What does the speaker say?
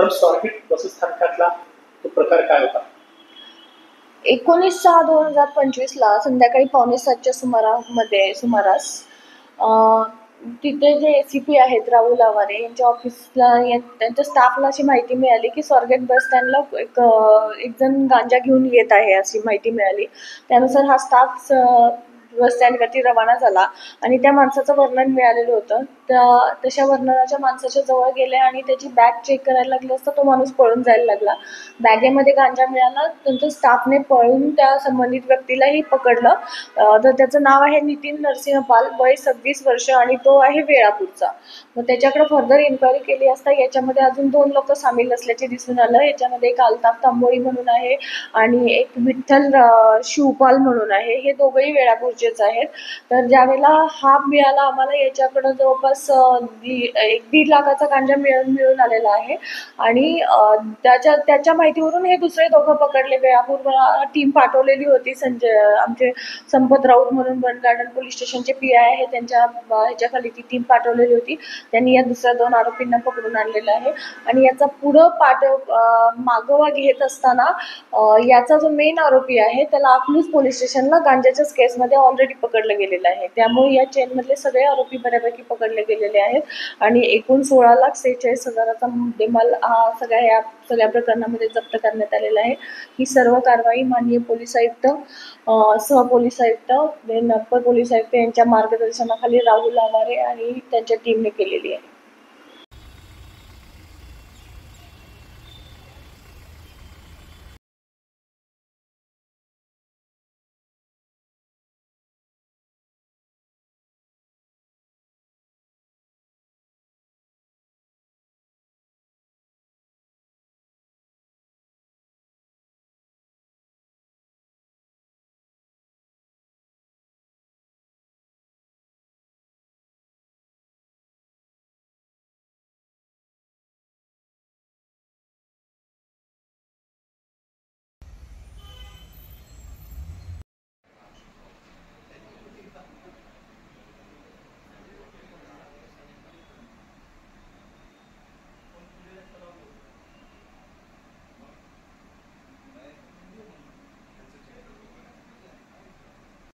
तर स्वारगेट बसस्थानकातला तो प्रकार काय होता? 19/6/2025 संध्याकाळी 6:45च्या सुमारास तिथे जे ACP आहेत राहुल आवारे यांच्या ऑफिसला त्यांच्या स्टाफला अशी माहिती मिळाली की स्वारगेट बस स्टँडला एक जण गांजा घेऊन येत आहे अशी माहिती मिळाली. त्यानुसार हा स्टाफ बस स्टँडवरती रवाना झाला आणि त्या माणसाचं वर्णन मिळालेलं होतं. तशा वर्णनाच्या माणसाच्या जवळ गेले आणि त्याची बॅग चेक करायला लागले असता तो माणूस पळून जायला लागला. बॅगेमध्ये गांजा मिळाला. नंतर स्टाफने पळून त्या संबंधित व्यक्तीलाही पकडलं. तर त्याचं नाव आहे नितीन नरसिंह पाल, वय 26 वर्ष आणि तो आहे वेळापूरचा. मग त्याच्याकडे फर्दर इन्क्वायरी केली असता याच्यामध्ये अजून 2 लोक सामील असल्याचे दिसून आलं. याच्यामध्ये एक अल्ताफ तांबोळी म्हणून आहे आणि एक विठ्ठल शिवपाल म्हणून आहे. हे दोघंही वेळापूरचेच आहेत. तर ज्यावेळेला हा मिळाला आम्हाला याच्याकडं जवळपास 1-1.5 लाखाचा गांजा मिळून आलेला आहे आणि त्याच्या माहितीवरून हे दुसरे दोघं पकडले. वेळापूर टीम पाठवलेली होती. आमचे संपत राऊत म्हणून वन गार्डन पोलीस स्टेशनचे PI आहे त्यांच्या ह्याच्याखाली ती टीम पाठवलेली होती. त्यांनी या दुसऱ्या 2 आरोपींना पकडून आणलेला आहे आणि याचा पुढं मागोवा घेत असताना याचा जो मेन आरोपी आहे त्याला अकलूज पोलीस स्टेशनला गांजाच्याच केसमध्ये ऑलरेडी पकडलं गेलेलं आहे. त्यामुळे या चेनमधले सगळे आरोपी बऱ्यापैकी पकडले गेलेले आहेत आणि एकूण 16,46,000चा मुद्देमाल हा सगळ्या प्रकरणामध्ये जप्त करण्यात आलेला आहे. ही सर्व कारवाई माननीय पोलीस आयुक्त, सहपोलीस आयुक्त, अप्पर पोलीस आयुक्त यांच्या मार्गदर्शनाखाली राहुल आवारे आणि त्यांच्या टीमने केलेली आहे.